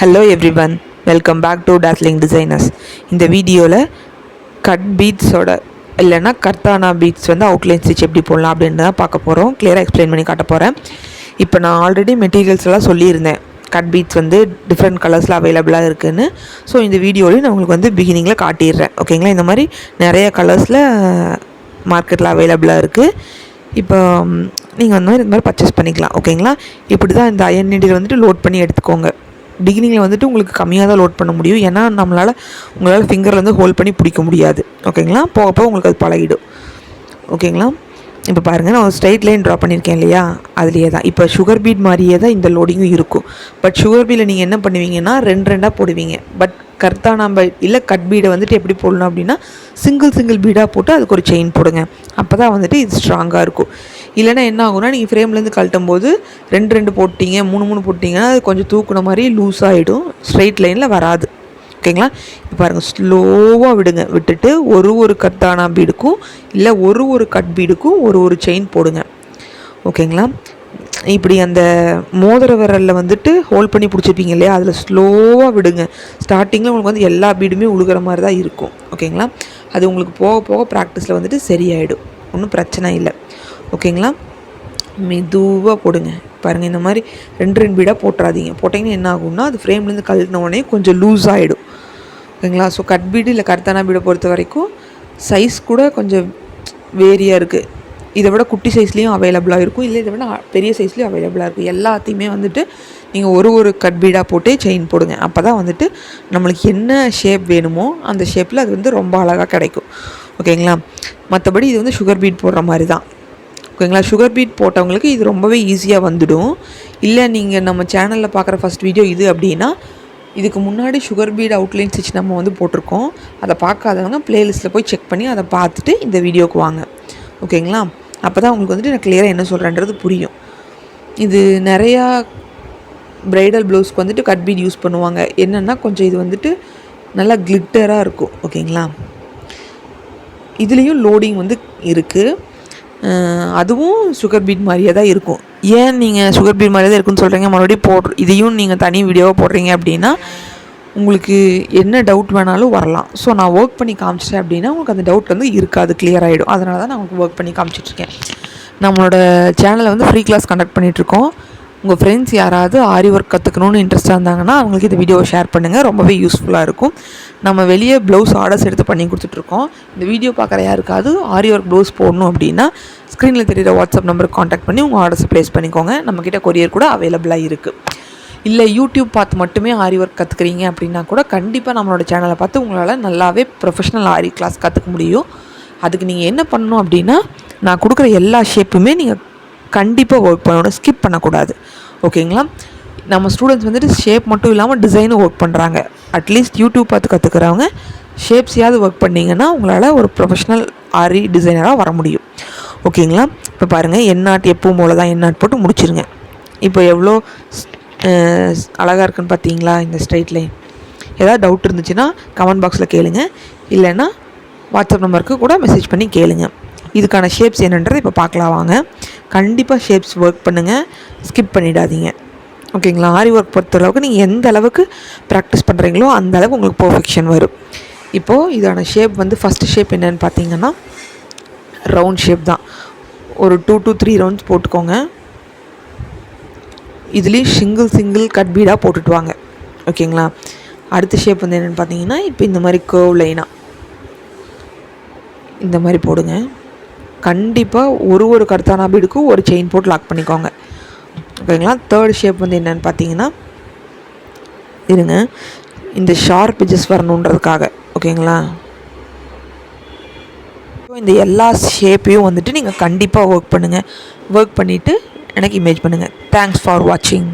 Hello everyone, welcome back to Dazzling Designers. இந்த வீடியோவில் cut பீட்ஸோட இல்லைன்னா கர்தானா பீட்ஸ் வந்து அவுட்லைன் ஸ்டிச் எப்படி போடலாம் அப்படின்னு தான் பார்க்க போகிறோம். கிளியராக எக்ஸ்பிளைன் பண்ணி காட்ட போகிறேன். இப்போ நான் ஆல்ரெடி மெட்டீரியல்ஸ் எல்லாம் சொல்லியிருந்தேன், கட் பீட்ஸ் வந்து டிஃப்ரெண்ட் கலர்ஸில் அவைலபிளாக இருக்குதுன்னு. ஸோ இந்த வீடியோலையும் நான் உங்களுக்கு வந்து பிகினிங்கில் காட்டிடுறேன். ஓகேங்களா, இந்த மாதிரி நிறைய கலர்ஸில் மார்க்கெட்டில் அவைலபிளாக இருக்குது. இப்போ நீங்கள் வந்து இந்த மாதிரி பர்ச்சேஸ் பண்ணிக்கலாம். ஓகேங்களா, இப்படி தான் இந்த அயன் நீடில் வந்துட்டு லோட் பண்ணி எடுத்துக்கோங்க. பிகினிங்கில் வந்துட்டு உங்களுக்கு கம்மியாக தான் லோட் பண்ண முடியும், ஏன்னா உங்களால் ஃபிங்கர்லேருந்து ஹோல்ட் பண்ணி பிடிக்க முடியாது. ஓகேங்களா, போக போக உங்களுக்கு அது பழகிடும். ஓகேங்களா, இப்போ பாருங்கள், நான் ஒரு ஸ்ட்ரைட் லைன் ட்ரா பண்ணியிருக்கேன் இல்லையா, அதுலேயே தான் இப்போ சுகர் பீட் மாதிரியே தான் இந்த லோடிங்கும் இருக்கும். பட் சுகர் பீடில் நீங்கள் என்ன பண்ணுவீங்கன்னா ரெண்டாக போடுவீங்க. பட் கர்தானா இல்லை கட் பீடை வந்துட்டு எப்படி போடணும் அப்படின்னா சிங்கிள் பீடாக போட்டு அதுக்கு ஒரு செயின் போடுங்க. அப்போ தான் வந்துட்டு இது ஸ்ட்ராங்காக இருக்கும். இல்லைனா என்ன ஆகும்னா நீங்கள் ஃப்ரேம்லேருந்து கழட்டும் போது ரெண்டு போட்டிங்க, மூணு போட்டிங்கன்னா அது கொஞ்சம் தூக்குன மாதிரி லூஸ் ஆகிடும், ஸ்ட்ரைட் லைனில் வராது. ஓகேங்களா, இப்போ பாருங்கள், ஸ்லோவாக விடுங்க. விட்டுட்டு ஒரு கர்தானா பீடுக்கும் இல்லை ஒரு கட் பீடுக்கும் ஒரு செயின் போடுங்க. ஓகேங்களா, இப்படி அந்த மோதிர விரலில் வந்துட்டு ஹோல்ட் பண்ணி பிடிச்சிருப்பீங்க இல்லையா, அதில் ஸ்லோவாக விடுங்க. ஸ்டார்டிங்கில் உங்களுக்கு வந்து எல்லா பீடுமே உழுகிற மாதிரி தான் இருக்கும். ஓகேங்களா, அது உங்களுக்கு போக போக ப்ராக்டிஸில் வந்துட்டு சரியாயிடும், ஒன்றும் பிரச்சனை இல்லை. ஓகேங்களா, மெதுவாக போடுங்க. பாருங்கள், இந்த மாதிரி ரெண்டு பீடாக போட்டுறாதீங்க. போட்டிங்கன்னா என்ன ஆகும்னா அது ஃப்ரேம்லேருந்து கழட்டின உடனே கொஞ்சம் லூஸ் ஆகிடும். ஓகேங்களா, ஸோ கட் பீடு இல்லை கர்தானா பீடை பொறுத்த வரைக்கும் சைஸ் கூட கொஞ்சம் வேரியாக இருக்குது. இதை விட குட்டி சைஸ்லேயும் அவைலபிளாக இருக்கும், இல்லை இதை விட பெரிய சைஸ்லேயும் அவைலபிளாக இருக்கும். எல்லாத்தையுமே வந்துட்டு நீங்கள் ஒரு கட் பீடாக போட்டே செயின் போடுங்க. அப்போ தான் வந்துட்டு நம்மளுக்கு என்ன ஷேப் வேணுமோ அந்த ஷேப்பில் அது வந்து ரொம்ப அழகாக கிடைக்கும். ஓகேங்களா, மற்றபடி இது வந்து சுகர் பீட் போடுற மாதிரி தான். ஓகேங்களா, சுகர் பீட் போட்டவங்களுக்கு இது ரொம்பவே ஈஸியாக வந்துடும். இல்லை நீங்கள் நம்ம சேனலில் பார்க்குற ஃபஸ்ட் வீடியோ இது அப்படின்னா இதுக்கு முன்னாடி சுகர் பீட் அவுட்லைன் ஸ்டிச் நம்ம வந்து போட்டிருக்கோம். அதை பார்க்காதவங்க ப்ளேலிஸ்ட்டில் போய் செக் பண்ணி அதை பார்த்துட்டு இந்த வீடியோவுக்கு வாங்க. ஓகேங்களா, அப்போ தான் உங்களுக்கு வந்துட்டு நான் கிளியராக என்ன சொல்கிறேன்றது புரியும். இது நிறையா ப்ரைடல் ப்ளவுஸ்க்கு வந்துட்டு கட் பீட் யூஸ் பண்ணுவாங்க. என்னென்னா கொஞ்சம் இது வந்துட்டு நல்லா கிளிட்டராக இருக்கும். ஓகேங்களா, இதுலேயும் லோடிங் வந்து இருக்குது, அதுவும் சுகர் பீட் மாதிரியே தான் இருக்கும். ஏன் நீங்கள் சுகர் பீட் மாதிரியே தான் இருக்குன்னு சொல்கிறீங்க, மறுபடியும் இதையும் நீங்கள் தனி வீடியோவாக போடுறீங்க அப்படின்னா உங்களுக்கு என்ன டவுட் வேணாலும் வரலாம். ஸோ நான் ஒர்க் பண்ணி காமிச்சிட்டேன் அப்படின்னா உங்களுக்கு அந்த டவுட் வந்து இருக்காது, கிளியர் ஆகிடும். அதனால தான் நான் உங்களுக்கு ஒர்க் பண்ணி காமிச்சிட்ருக்கேன். நம்மளோட சேனலை வந்து ஃப்ரீ கிளாஸ் கண்டக்ட் பண்ணிகிட்ருக்கோம். உங்கள் ஃப்ரெண்ட்ஸ் யாராவது ஆரி ஒர்க் கற்றுக்கணுன்னு இன்ட்ரெஸ்ட்டாக இருந்தாங்கன்னா அவங்களுக்கு இந்த வீடியோவை ஷேர் பண்ணுங்கள், ரொம்பவே யூஸ்ஃபுல்லாக இருக்கும். நம்ம வெளியே ப்ளவுஸ் ஆர்டர்ஸ் எடுத்து பண்ணி கொடுத்துட்ருக்கோம். இந்த வீடியோ பார்க்குற யாருக்காவது ஆரி ஒர்க் ப்ளவுஸ் போடணும் அப்படின்னா ஸ்க்ரீனில் தெரியுற வாட்ஸ்அப் நம்பருக்கு காண்டாக்ட் பண்ணி உங்கள் ஆர்டர்ஸை ப்ளேஸ் பண்ணிக்கோங்க. நம்மக்கிட்ட கொரியர் கூட அவைலபிளாக இருக்குது. இல்லை யூடியூப் பார்த்து மட்டுமே ஆரி ஒர்க் கற்றுக்குறீங்க அப்படின்னா கூட கண்டிப்பாக நம்மளோட சேனலை பார்த்து உங்களால் நல்லாவே ப்ரொஃபஷ்னல் ஆரி கிளாஸ் கற்றுக்க முடியும். அதுக்கு நீங்கள் என்ன பண்ணணும் அப்படின்னா நான் கொடுக்குற எல்லா ஷேப்புமே நீங்கள் கண்டிப்பாக ஒர்க் பண்ணணும், ஸ்கிப் பண்ணக்கூடாது. ஓகேங்களா, நம்ம ஸ்டூடெண்ட்ஸ் வந்துட்டு ஷேப் மட்டும் இல்லாமல் டிசைனும் ஒர்க் பண்ணுறாங்க. அட்லீஸ்ட் யூடியூப் பார்த்து கற்றுக்கிறவங்க ஷேப்ஸையாவது ஒர்க் பண்ணிங்கன்னா உங்களால் ஒரு ப்ரொஃபஷ்னல் ஆரி டிசைனராக வர முடியும். ஓகேங்களா, இப்போ பாருங்கள், எண்ணாட் எப்பவும் போல தான் எண்ணாட் போட்டு முடிச்சிருங்க. இப்போ எவ்வளோ அழகாக இருக்குன்னு பார்த்தீங்களா இந்த ஸ்ட்ரைட் லைன். ஏதாவது டவுட் இருந்துச்சுன்னா கமெண்ட் பாக்ஸில் கேளுங்க, இல்லைன்னா வாட்ஸ்அப் நம்பருக்கு கூட மெசேஜ் பண்ணி கேளுங்க. இதுக்கான ஷேப்ஸ் என்னன்றது இப்போ பார்க்கலாம் வாங்க. கண்டிப்பாக ஷேப்ஸ் ஒர்க் பண்ணுங்கள், ஸ்கிப் பண்ணிடாதீங்க. ஓகேங்களா, ஆரி ஒர்க் பொறுத்தளவுக்கு நீங்கள் எந்த அளவுக்கு ப்ராக்டிஸ் பண்ணுறீங்களோ அந்த அளவுக்கு உங்களுக்கு பர்ஃபெக்ஷன் வரும். இப்போது இதான ஷேப் வந்து ஃபஸ்ட்டு ஷேப் என்னென்னு பார்த்தீங்கன்னா ரவுண்ட் ஷேப் தான். ஒரு 2 to 3 ரவுண்ட்ஸ் போட்டுக்கோங்க. இதுலேயும் சிங்கிள் கட் பீடாக போட்டுட்டு வாங்க. ஓகேங்களா, அடுத்த ஷேப் வந்து என்னென்னு பார்த்தீங்கன்னா இப்போ இந்த மாதிரி கர்வ் லைனாக இந்த மாதிரி போடுங்க. கண்டிப்பாக ஒரு கர்தானா பீடுக்கும் ஒரு செயின் போட்டு லாக் பண்ணிக்கோங்க. ஓகேங்களா, தேர்ட் ஷேப் வந்து என்னென்னு பார்த்தீங்கன்னா இருங்க, இந்த ஷார்ப் எட்ஜஸ் வரணுன்றதுக்காக. ஓகேங்களா, இந்த எல்லா ஷேப்பையும் வந்துட்டு நீங்கள் கண்டிப்பாக ஒர்க் பண்ணுங்கள். ஒர்க் பண்ணிவிட்டு எனக்கு இமேஜ் பண்ணுங்கள். தேங்க்ஸ் ஃபார் வாட்சிங்.